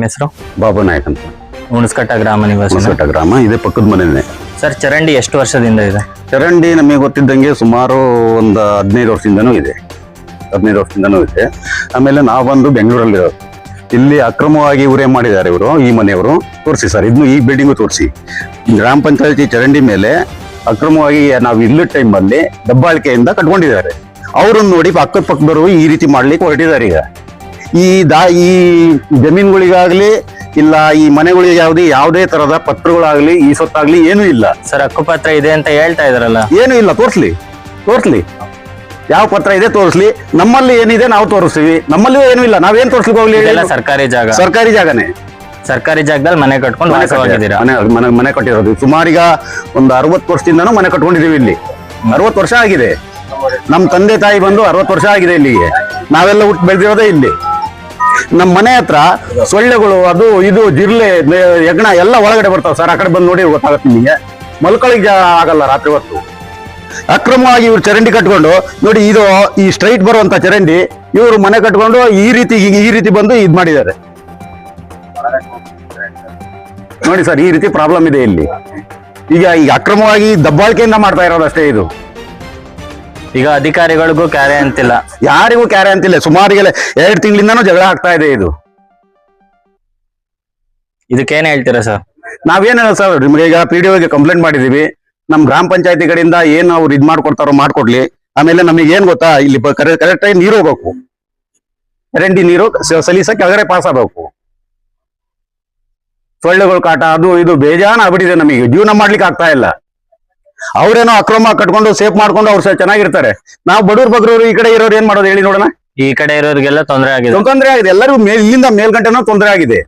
ಹೆಸರು ಬಾಬು ನಾಯಕ್ ಅಂತ. ಹುಣಸ್ಕಟ್ಟ ಗ್ರಾಮ ನಿವಾಸಿ. ಹೊಸಕೋಟೆ ಗ್ರಾಮ, ಇದೇ ಪಕ್ಕದ ಮನೆನೇ. ಸರ್, ಚರಂಡಿ ಎಷ್ಟು ವರ್ಷದಿಂದ ಇದೆ? ಚರಂಡಿ ನಮಗೆ ಗೊತ್ತಿದ್ದಂಗೆ ಸುಮಾರು ಒಂದು 15 ವರ್ಷದಿಂದನೂ ಇದೆ. 15 ವರ್ಷದಿಂದನೂ ಇದೆ. ಆಮೇಲೆ ನಾವು ಬಂದು ಬೆಂಗಳೂರಲ್ಲಿರೋದು. ಇಲ್ಲಿ ಅಕ್ರಮವಾಗಿ ಇವರೇ ಮಾಡಿದ್ದಾರೆ ಇವರು, ಈ ಮನೆಯವರು. ತೋರಿಸಿ ಸರ್, ಇದನ್ನು ಈ ಬಿಲ್ಡಿಂಗು ತೋರಿಸಿ. ಗ್ರಾಮ ಪಂಚಾಯತಿ ಚರಂಡಿ ಮೇಲೆ ಅಕ್ರಮವಾಗಿ ನಾವು ಇಲ್ಲ ಟೈಮಲ್ಲಿ ದಬ್ಬಾಳಿಕೆಯಿಂದ ಕಟ್ಕೊಂಡಿದ್ದಾರೆ. ಅವ್ರನ್ನ ನೋಡಿ ಅಕ್ಕದ ಪಕ್ಕದವರು ಈ ರೀತಿ ಮಾಡ್ಲಿಕ್ಕೆ ಹೊರಟಿದ್ದಾರೆ. ಈಗ ಈ ಜಮೀನುಗಳಿಗಾಗ್ಲಿ ಇಲ್ಲ ಈ ಮನೆಗಳಿಗೆ ಯಾವುದೇ ತರದ ಪತ್ರಗಳಾಗ್ಲಿ ಈ ಸೊತ್ತಾಗ್ಲಿ ಏನೂ ಇಲ್ಲ ಸರ್. ಹಕ್ಕುಪತ್ರ ಇದೆ ಅಂತ ಹೇಳ್ತಾ ಇದಾರಲ್ಲ, ಏನೂ ಇಲ್ಲ. ತೋರಿಸ್ಲಿ ಯಾವ ಪತ್ರ ಇದೆ ತೋರಿಸ್ಲಿ. ನಮ್ಮಲ್ಲಿ ಏನಿದೆ ನಾವು ತೋರಿಸ್ತೀವಿ. ನಮ್ಮಲ್ಲಿ ಏನೂ ಇಲ್ಲ, ನಾವೇನ್ ತೋರಿಸ್ಲಿಕ್ಕೆ ಹೋಗ್ಲಿ? ಸರ್ಕಾರಿ ಜಾಗ, ಸರ್ಕಾರಿ ಜಾಗನೇ. ಸರ್ಕಾರಿ ಜಾಗದಲ್ಲಿ ಮನೆ ಕಟ್ಕೊಂಡು ವಾಸವಾಗಿದ್ದೀರಾ? ಮನೆ ಕಟ್ಟಿರೋದು ಸುಮಾರೀಗ ಒಂದು 60 ವರ್ಷದಿಂದನೂ ಮನೆ ಕಟ್ಕೊಂಡಿದೀವಿ ಇಲ್ಲಿ. 60 ವರ್ಷ ಆಗಿದೆ. ನಮ್ಮ ತಂದೆ ತಾಯಿ ಬಂದು 60 ವರ್ಷ ಆಗಿದೆ ಇಲ್ಲಿಗೆ. ನಾವೆಲ್ಲ ಹುಟ್ಟು ಬೆಳೆದಿರೋದೇ ಇಲ್ಲಿ. ನಮ್ಮ ಮನೆ ಹತ್ರ ಸೊಳ್ಳೆಗಳು, ಅದು ಇದು ಜಿರ್ಲೆ, ಯಜ್ಞ ಎಲ್ಲ ಒಳಗಡೆ ಬರ್ತಾವ ಸರ್. ಆ ಕಡೆ ಬಂದು ನೋಡಿ ಗೊತ್ತಾಗತ್ತೆ ನಿಮಗೆ. ಮಲ್ಕೊಳಿಗೆ ಆಗಲ್ಲ ರಾತ್ರಿ ಹೊತ್ತು. ಅಕ್ರಮವಾಗಿ ಇವ್ರು ಚರಂಡಿ ಕಟ್ಕೊಂಡು ನೋಡಿ, ಇದು ಈ ಸ್ಟ್ರೈಟ್ ಬರುವಂತ ಚರಂಡಿ ಇವರು ಮನೆ ಕಟ್ಕೊಂಡು ಈ ರೀತಿ ಬಂದು ಇದ್ ಮಾಡಿದ್ದಾರೆ ನೋಡಿ ಸರ್. ಈ ರೀತಿ ಪ್ರಾಬ್ಲಮ್ ಇದೆ ಇಲ್ಲಿ. ಈಗ ಅಕ್ರಮವಾಗಿ ದಬ್ಬಾಳಿಕೆಯಿಂದ ಮಾಡ್ತಾ ಇರೋದಷ್ಟೇ ಇದು. ಈಗ ಅಧಿಕಾರಿಗಳಿಗೂ ಕ್ಯಾರೆ ಅಂತಿಲ್ಲ, ಯಾರಿಗೂ ಕ್ಯಾರೆ ಅಂತಿಲ್ಲ. ಸುಮಾರಿಗೆಲ್ಲ 2 ತಿಂಗಳಿಂದನೂ ಜಗಳ ಆಗ್ತಾ ಇದೆ ಇದು. ಇದಕ್ಕೇನ್ ಹೇಳ್ತೀರಾ ಸರ್? ನಾವೇನ ಸರ್, ನಿಮ್ಗೆ ಈಗ PDOಗೆ ಕಂಪ್ಲೇಂಟ್ ಮಾಡಿದೀವಿ. ನಮ್ ಗ್ರಾಮ ಪಂಚಾಯತಿ ಕಡೆಯಿಂದ ಏನ್ ಅವ್ರು ಇದ್ ಮಾಡ್ಕೊಡ್ತಾರೋ ಮಾಡ್ಕೊಡ್ಲಿ. ಆಮೇಲೆ ನಮಗೆ ಏನ್ ಗೊತ್ತಾ, ಇಲ್ಲಿ ಕರೆಕ್ಟ್ ಆಗಿ ನೀರು ಹೋಗ್ಬೇಕು. ಚರಂಡಿ ನೀರು ಸಲೀಸ ಕೆಳಗಡೆ ಪಾಸ್ ಆಗ್ಬೇಕು. ಸೊಳ್ಳೆಗಳ ಕಾಟ ಅದು ಇದು ಬೇಜಾನ್ ಆಗ್ಬಿಟ್ಟಿದೆ. ನಮಗೆ ಜೀವನ ಮಾಡ್ಲಿಕ್ಕೆ ಆಗ್ತಾ ಇಲ್ಲ. ಅವ್ರೇನೋ ಅಕ್ರಮ ಕಟ್ಕೊಂಡು ಸೇಫ್ ಮಾಡ್ಕೊಂಡು ಅವ್ರು ಚೆನ್ನಾಗಿರ್ತಾರೆ. ನಾವು ಬಡವ್ರ ಬಗ್ರವ್ರು ಈ ಕಡೆ ಇರೋರು ಏನ್ ಮಾಡೋದು ಹೇಳಿ ನೋಡೋಣ. ಈ ಕಡೆ ಇರೋರಿಗೆಲ್ಲ ತೊಂದರೆ ಆಗಿದೆ. ತೊಂದರೆ ಆಗಿದೆ ಎಲ್ಲರಿಗೂ. ಇಲ್ಲಿಂದ ಮೇಲ್ಗಂಟೆನೂ ತೊಂದರೆ ಆಗಿದೆ.